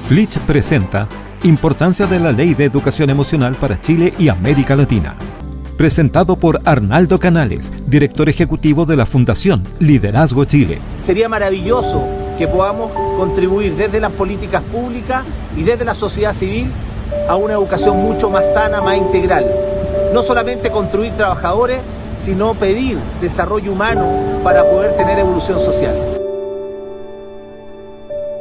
Flich presenta Importancia de la Ley de Educación Emocional para Chile y América Latina. Presentado por Arnaldo Canales, director ejecutivo de la Fundación Liderazgo Chile. Sería maravilloso que podamos contribuir desde las políticas públicas y desde la sociedad civil a una educación mucho más sana, más integral. No solamente construir trabajadores, sino pedir desarrollo humano para poder tener evolución social.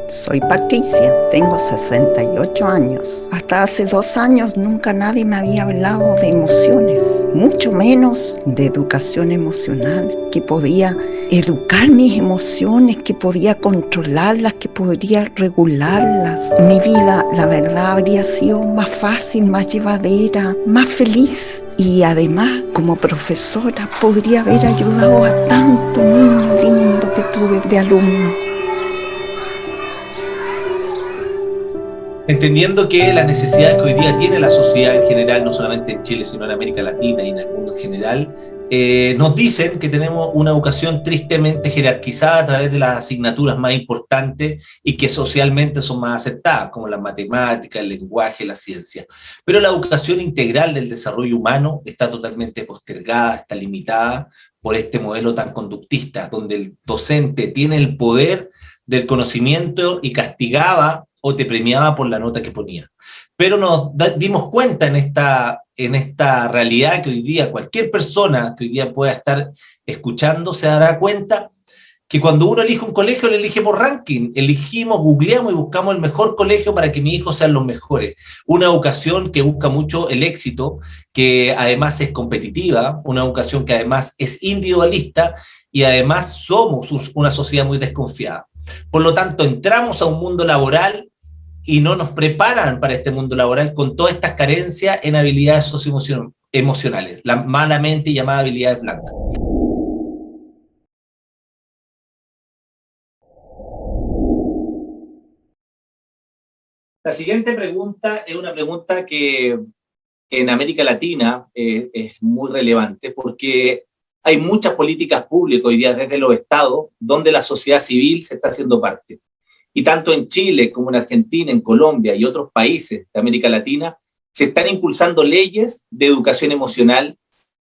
Soy Patricia, tengo 68 años. Hasta hace 2 años nunca nadie me había hablado de emociones, mucho menos de educación emocional, que podía educar mis emociones, que podía controlarlas, que podría regularlas. Mi vida, la verdad, habría sido más fácil, más llevadera, más feliz. Y además, como profesora, podría haber ayudado a tanto niño lindo que tuve de alumno. Entendiendo que las necesidades que hoy día tiene la sociedad en general, no solamente en Chile, sino en América Latina y en el mundo en general, nos dicen que tenemos una educación tristemente jerarquizada a través de las asignaturas más importantes y que socialmente son más aceptadas, como las matemáticas, el lenguaje, la ciencia. Pero la educación integral del desarrollo humano está totalmente postergada, está limitada por este modelo tan conductista, donde el docente tiene el poder del conocimiento y castigaba o te premiaba por la nota que ponía. Pero nos dimos cuenta en esta realidad que hoy día cualquier persona que hoy día pueda estar escuchando se dará cuenta que cuando uno elige un colegio, lo elige por ranking. Elegimos, googleamos y buscamos el mejor colegio para que mis hijos sean los mejores. Una educación que busca mucho el éxito, que además es competitiva, una educación que además es individualista y además somos una sociedad muy desconfiada. Por lo tanto, entramos a un mundo laboral y no nos preparan para este mundo laboral con todas estas carencias en habilidades socioemocionales, las malamente llamadas habilidades blancas. La siguiente pregunta es una pregunta que en América Latina es muy relevante porque hay muchas políticas públicas hoy día desde los estados donde la sociedad civil se está haciendo parte. Y tanto en Chile como en Argentina, en Colombia y otros países de América Latina, se están impulsando leyes de educación emocional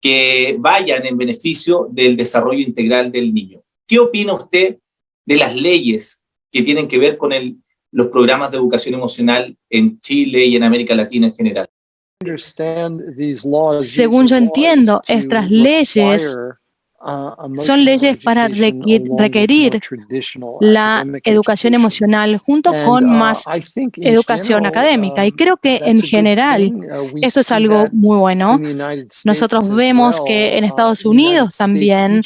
que vayan en beneficio del desarrollo integral del niño. ¿Qué opina usted de las leyes que tienen que ver con los programas de educación emocional en Chile y en América Latina en general? Según yo entiendo, estas leyes son leyes para requerir la educación emocional junto con más educación académica. Y creo que en general esto es algo muy bueno. Nosotros vemos que en Estados Unidos también,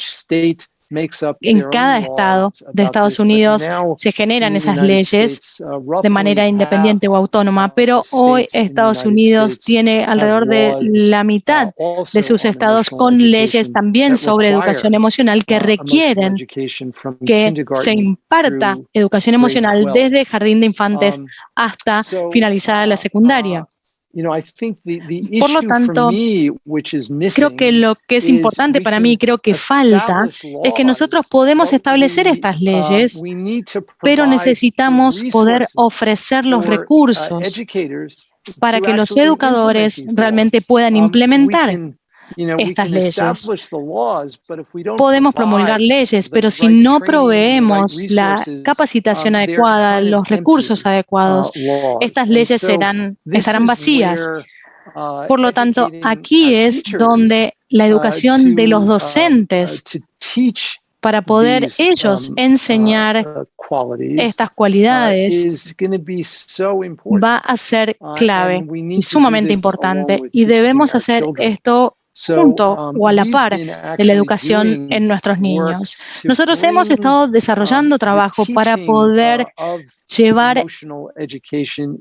en cada estado de Estados Unidos se generan esas leyes de manera independiente o autónoma, pero hoy Estados Unidos tiene alrededor de la mitad de sus estados con leyes también sobre educación emocional que requieren que se imparta educación emocional desde jardín de infantes hasta finalizada la secundaria. Por lo tanto, creo que lo que es importante para mí, creo que falta, es que nosotros podemos establecer estas leyes, pero necesitamos poder ofrecer los recursos para que los educadores realmente puedan implementar estas leyes. Podemos promulgar leyes, pero si no proveemos la capacitación adecuada, los recursos adecuados, estas leyes estarán vacías. Por lo tanto, aquí es donde la educación de los docentes, para poder ellos enseñar estas cualidades, va a ser clave y sumamente importante. Y debemos hacer esto junto o a la par de la educación en nuestros niños. Nosotros hemos estado desarrollando trabajo para poder llevar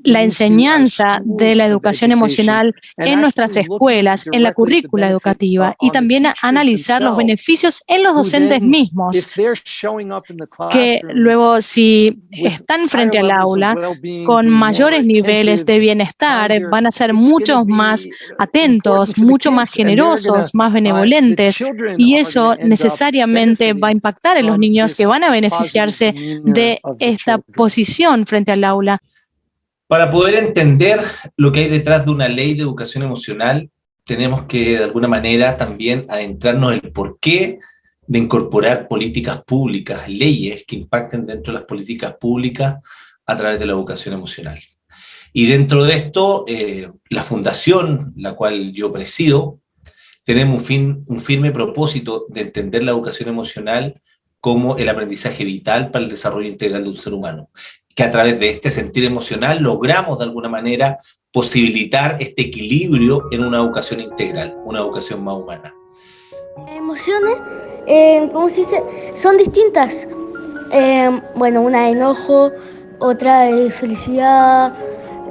la enseñanza de la educación emocional en nuestras escuelas, en la currícula educativa, y también analizar los beneficios en los docentes mismos, que luego si están frente al aula con mayores niveles de bienestar, van a ser mucho más atentos, mucho más generosos, más benevolentes, y eso necesariamente va a impactar en los niños que van a beneficiarse de esta posición frente al aula. Para poder entender lo que hay detrás de una ley de educación emocional, tenemos que de alguna manera también adentrarnos en el porqué de incorporar políticas públicas, leyes que impacten dentro de las políticas públicas a través de la educación emocional. Y dentro de esto, la fundación, la cual yo presido, tenemos un firme propósito de entender la educación emocional como el aprendizaje vital para el desarrollo integral de un ser humano, que a través de este sentir emocional logramos de alguna manera posibilitar este equilibrio en una educación integral, una educación más humana. Emociones, ¿cómo se dice? Son distintas. Bueno, una es enojo, otra es felicidad.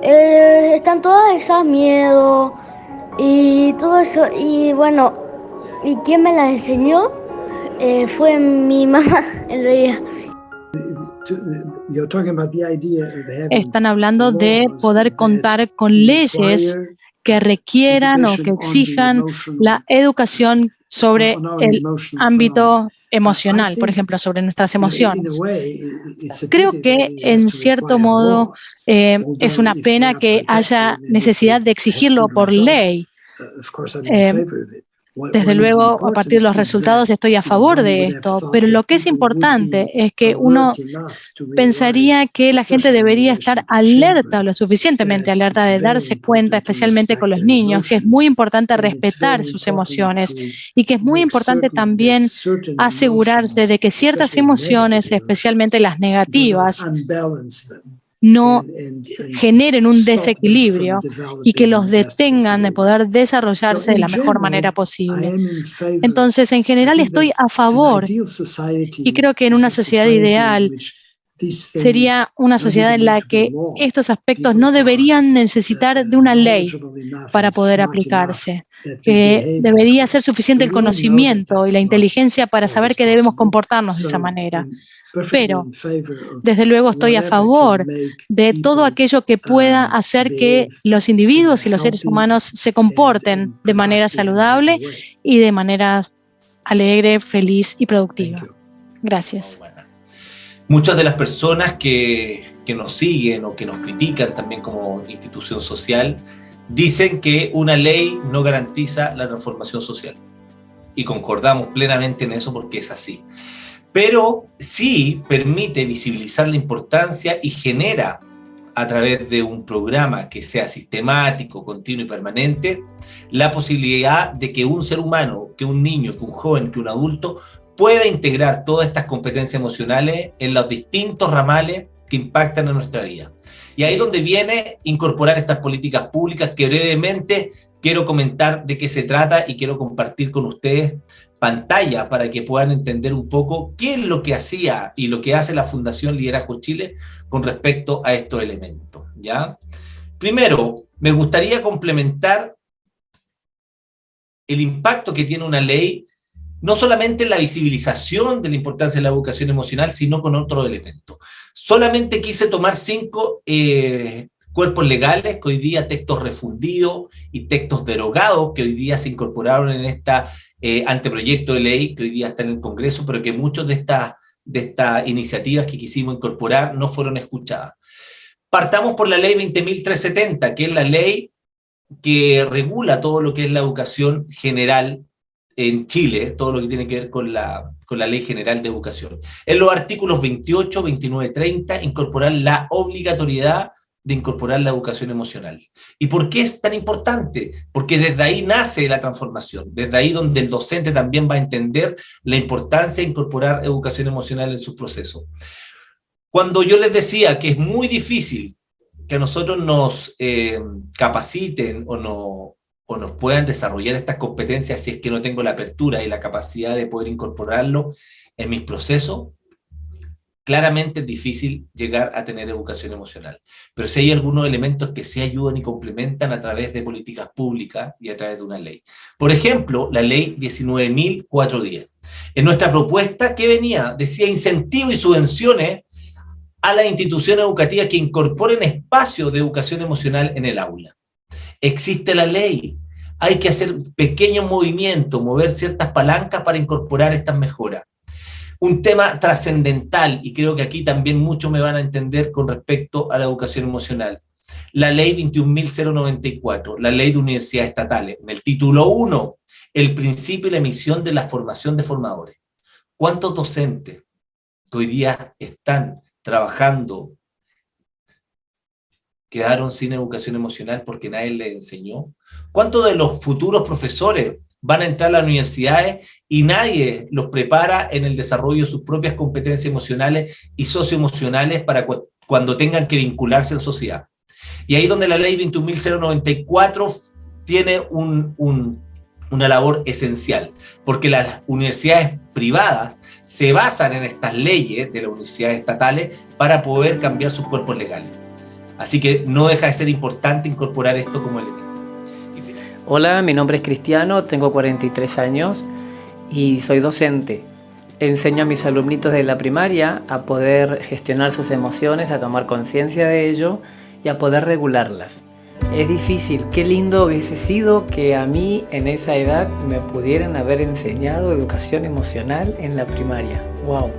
Están todas esas, miedo y todo eso. Y bueno, ¿y quién me las enseñó? Fue mi mamá, en realidad. Están hablando de poder contar con leyes que requieran o que exijan la educación sobre el ámbito emocional, por ejemplo, sobre nuestras emociones. Creo que, en cierto modo, es una pena que haya necesidad de exigirlo por ley. Desde luego, a partir de los resultados estoy a favor de esto, pero lo que es importante es que uno pensaría que la gente debería estar alerta, lo suficientemente alerta de darse cuenta, especialmente con los niños, que es muy importante respetar sus emociones y que es muy importante también asegurarse de que ciertas emociones, especialmente las negativas, no generen un desequilibrio y que los detengan de poder desarrollarse de la mejor manera posible. Entonces, en general estoy a favor y creo que en una sociedad ideal sería una sociedad en la que estos aspectos no deberían necesitar de una ley para poder aplicarse, que debería ser suficiente el conocimiento y la inteligencia para saber que debemos comportarnos de esa manera. Pero, desde luego, estoy a favor de todo aquello que pueda hacer que los individuos y los seres humanos se comporten de manera saludable y de manera alegre, feliz y productiva. Gracias. Muchas de las personas que nos siguen o que nos critican también como institución social dicen que una ley no garantiza la transformación social. Y concordamos plenamente en eso porque es así. Pero sí permite visibilizar la importancia y genera, a través de un programa que sea sistemático, continuo y permanente, la posibilidad de que un ser humano, que un niño, que un joven, que un adulto, pueda integrar todas estas competencias emocionales en los distintos ramales que impactan en nuestra vida. Y ahí es donde viene incorporar estas políticas públicas que brevemente quiero comentar de qué se trata y quiero compartir con ustedes pantalla para que puedan entender un poco qué es lo que hacía y lo que hace la Fundación Liderazgo Chile con respecto a estos elementos, ¿ya? Primero, me gustaría complementar el impacto que tiene una ley, no solamente en la visibilización de la importancia de la educación emocional, sino con otros elementos. Solamente quise tomar 5 cuerpos legales, que hoy día textos refundidos y textos derogados, que hoy día se incorporaron en esta anteproyecto de ley, que hoy día está en el Congreso, pero que muchas de estas iniciativas que quisimos incorporar no fueron escuchadas. Partamos por la ley 20.370, que es la ley que regula todo lo que es la educación general en Chile, todo lo que tiene que ver con la Ley General de Educación. En los artículos 28, 29, 30, incorporar la obligatoriedad de incorporar la educación emocional. ¿Y por qué es tan importante? Porque desde ahí nace la transformación, desde ahí donde el docente también va a entender la importancia de incorporar educación emocional en sus procesos. Cuando yo les decía que es muy difícil que a nosotros nos capaciten o nos puedan desarrollar estas competencias si es que no tengo la apertura y la capacidad de poder incorporarlo en mis procesos, claramente es difícil llegar a tener educación emocional. Pero sí hay algunos elementos que sí ayudan y complementan a través de políticas públicas y a través de una ley. Por ejemplo, la ley 19.410. En nuestra propuesta, ¿qué venía? Decía incentivos y subvenciones a las instituciones educativas que incorporen espacios de educación emocional en el aula. Existe la ley, hay que hacer pequeños movimientos, mover ciertas palancas para incorporar estas mejoras. Un tema trascendental, y creo que aquí también muchos me van a entender con respecto a la educación emocional, la ley 21.094, la ley de universidades estatales. En el título 1, el principio y la misión de la formación de formadores. ¿Cuántos docentes que hoy día están trabajando quedaron sin educación emocional porque nadie les enseñó? ¿Cuántos de los futuros profesores van a entrar a las universidades y nadie los prepara en el desarrollo de sus propias competencias emocionales y socioemocionales para cuando tengan que vincularse en sociedad? Y ahí donde la ley 21.094 tiene una labor esencial, porque las universidades privadas se basan en estas leyes de las universidades estatales para poder cambiar sus cuerpos legales. Así que no deja de ser importante incorporar esto como elemento. Hola, mi nombre es Cristiano, tengo 43 años y soy docente. Enseño a mis alumnitos de la primaria a poder gestionar sus emociones, a tomar conciencia de ello y a poder regularlas. Es difícil, qué lindo hubiese sido que a mí en esa edad me pudieran haber enseñado educación emocional en la primaria. ¡Wow!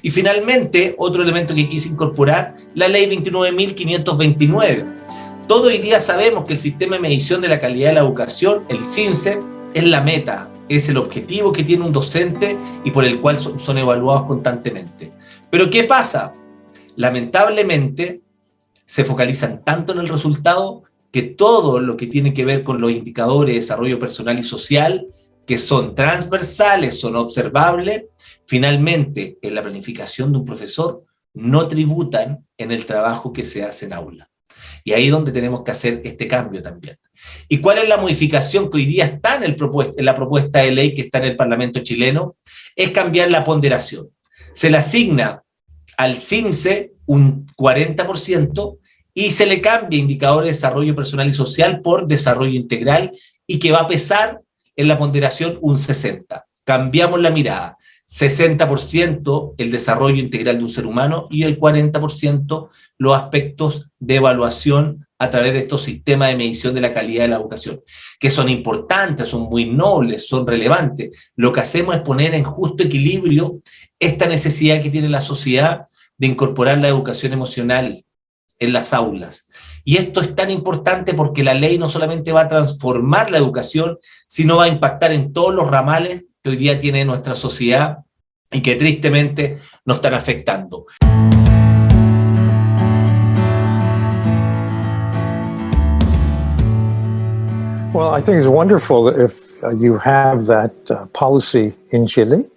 Y finalmente, otro elemento que quise incorporar, la ley 29.529. Todos hoy día sabemos que el sistema de medición de la calidad de la educación, el CINCE, es la meta, es el objetivo que tiene un docente y por el cual son evaluados constantemente. Pero ¿qué pasa? Lamentablemente, se focalizan tanto en el resultado que todo lo que tiene que ver con los indicadores de desarrollo personal y social, que son transversales, son observables, finalmente en la planificación de un profesor no tributan en el trabajo que se hace en aula. Y ahí es donde tenemos que hacer este cambio también. ¿Y cuál es la modificación que hoy día está en la propuesta de ley que está en el Parlamento chileno? Es cambiar la ponderación. Se le asigna al CINCE un 40% y se le cambia indicador de desarrollo personal y social por desarrollo integral y que va a pesar en la ponderación un 60%. Cambiamos la mirada. 60% el desarrollo integral de un ser humano y el 40% los aspectos de evaluación a través de estos sistemas de medición de la calidad de la educación, que son importantes, son muy nobles, son relevantes. Lo que hacemos es poner en justo equilibrio esta necesidad que tiene la sociedad de incorporar la educación emocional en las aulas. Y esto es tan importante porque la ley no solamente va a transformar la educación, sino va a impactar en todos los ramales que hoy día tiene nuestra sociedad y que tristemente nos están afectando. Well, I think it's wonderful if you have that policy in Chile.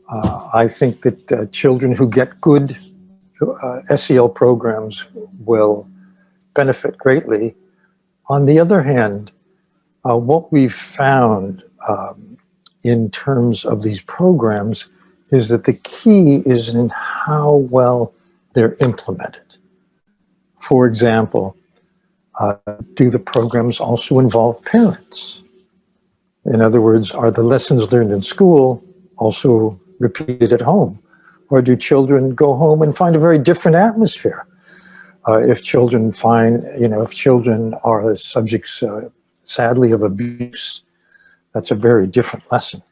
I think that children who get good SEL programs will benefit greatly. On the other hand, what we've found in terms of these programs is that the key is in how well they're implemented. For example, do the programs also involve parents? In other words, are the lessons learned in school also repeated at home? Or do children go home and find a very different atmosphere? If children are subjects, sadly, of abuse, that's a very different lesson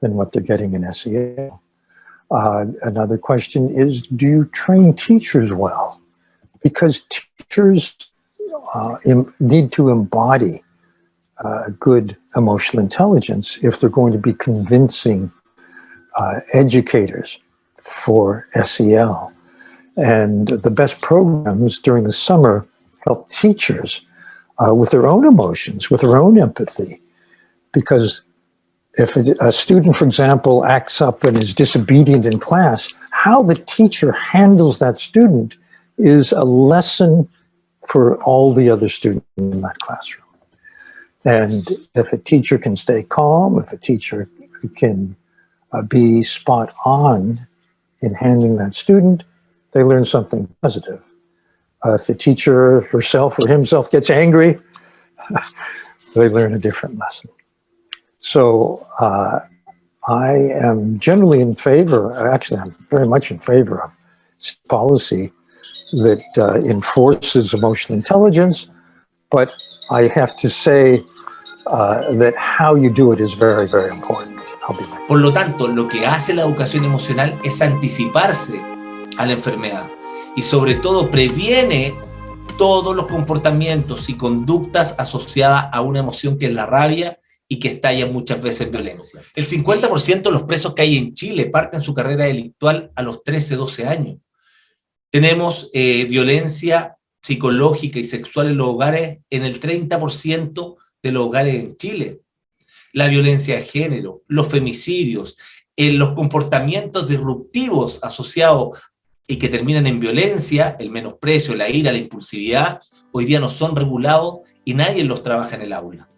than what they're getting in SEL. Another question is, do you train teachers well? Because teachers need to embody good emotional intelligence if they're going to be convincing educators for SEL. And the best programs during the summer help teachers with their own emotions, with their own empathy. Because if a student, for example, acts up and is disobedient in class, how the teacher handles that student is a lesson for all the other students in that classroom. And if a teacher can stay calm, if a teacher can be spot on in handling that student, they learn something positive. If the teacher herself or himself gets angry, they learn a different lesson. So I am generally in favor, actually I'm very much in favor of policy that enforces emotional intelligence, but I have to say that how you do it is very, very important. Por lo tanto, lo que hace la educación emocional es anticiparse a la enfermedad y sobre todo previene todos los comportamientos y conductas asociadas a una emoción que es la rabia y que estalla muchas veces en violencia. El 50% de los presos que hay en Chile parten su carrera delictual a los 13, 12 años. Tenemos violencia psicológica y sexual en los hogares en el 30% de los hogares en Chile. La violencia de género, los femicidios, los comportamientos disruptivos asociados y que terminan en violencia, el menosprecio, la ira, la impulsividad, hoy día no son regulados y nadie los trabaja en el aula.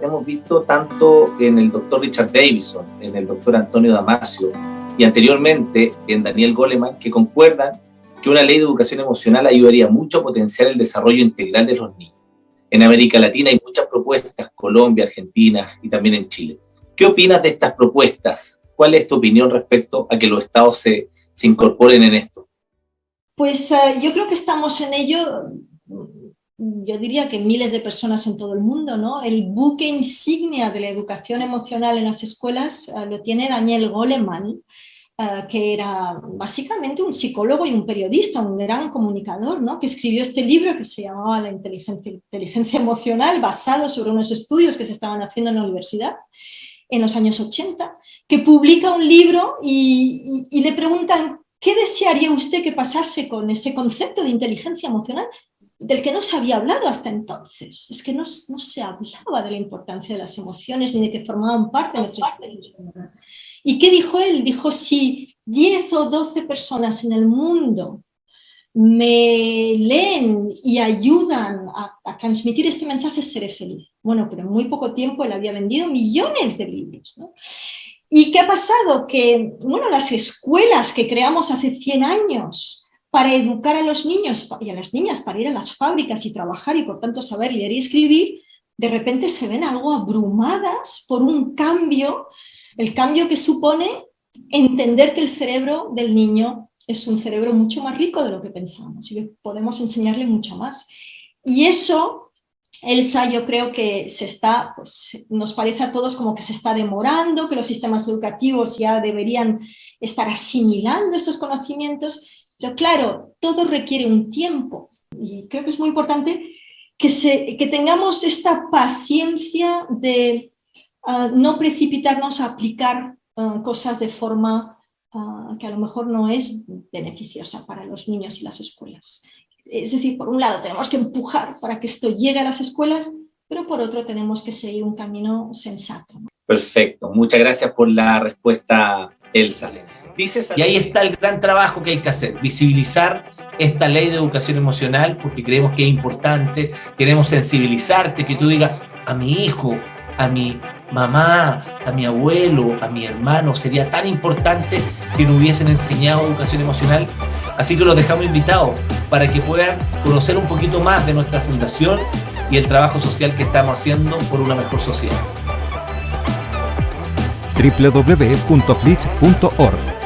Hemos visto tanto en el doctor Richard Davidson, en el doctor Antonio Damasio y anteriormente en Daniel Goleman, que concuerdan que una ley de educación emocional ayudaría mucho a potenciar el desarrollo integral de los niños. En América Latina hay muchas propuestas, Colombia, Argentina y también en Chile. ¿Qué opinas de estas propuestas? ¿Cuál es tu opinión respecto a que los estados se incorporen en esto? Pues yo creo que estamos en ello. Yo diría que miles de personas en todo el mundo, ¿no? El buque insignia de la educación emocional en las escuelas lo tiene Daniel Goleman, que era básicamente un psicólogo y un periodista, un gran comunicador, ¿no? Que escribió este libro que se llamaba La inteligencia emocional, basado sobre unos estudios que se estaban haciendo en la universidad en los años 80, que publica un libro y le preguntan ¿qué desearía usted que pasase con ese concepto de inteligencia emocional? Del que no se había hablado hasta entonces. Es que no se hablaba de la importancia de las emociones ni de que formaban parte de nuestra experiencia. ¿Y qué dijo él? Dijo, si 10 o 12 personas en el mundo me leen y ayudan a transmitir este mensaje, seré feliz. Bueno, pero en muy poco tiempo él había vendido millones de libros, ¿no? ¿Y qué ha pasado? Que, bueno, las escuelas que creamos hace 100 años para educar a los niños y a las niñas para ir a las fábricas y trabajar y por tanto saber leer y escribir, de repente se ven algo abrumadas por un cambio, el cambio que supone entender que el cerebro del niño es un cerebro mucho más rico de lo que pensábamos y que podemos enseñarle mucho más. Y eso, Elsa, yo creo que nos parece a todos como que se está demorando, que los sistemas educativos ya deberían estar asimilando esos conocimientos. Pero claro, todo requiere un tiempo y creo que es muy importante que tengamos esta paciencia de no precipitarnos a aplicar cosas de forma que a lo mejor no es beneficiosa para los niños y las escuelas. Es decir, por un lado tenemos que empujar para que esto llegue a las escuelas, pero por otro tenemos que seguir un camino sensato, ¿no? Perfecto, muchas gracias por la respuesta, Elsa. Y ahí está el gran trabajo que hay que hacer, visibilizar esta ley de educación emocional, porque creemos que es importante, queremos sensibilizarte, que tú digas a mi hijo, a mi mamá, a mi abuelo, a mi hermano, sería tan importante que nos hubiesen enseñado educación emocional. Así que los dejamos invitados para que puedan conocer un poquito más de nuestra fundación y el trabajo social que estamos haciendo por una mejor sociedad. www.flitch.org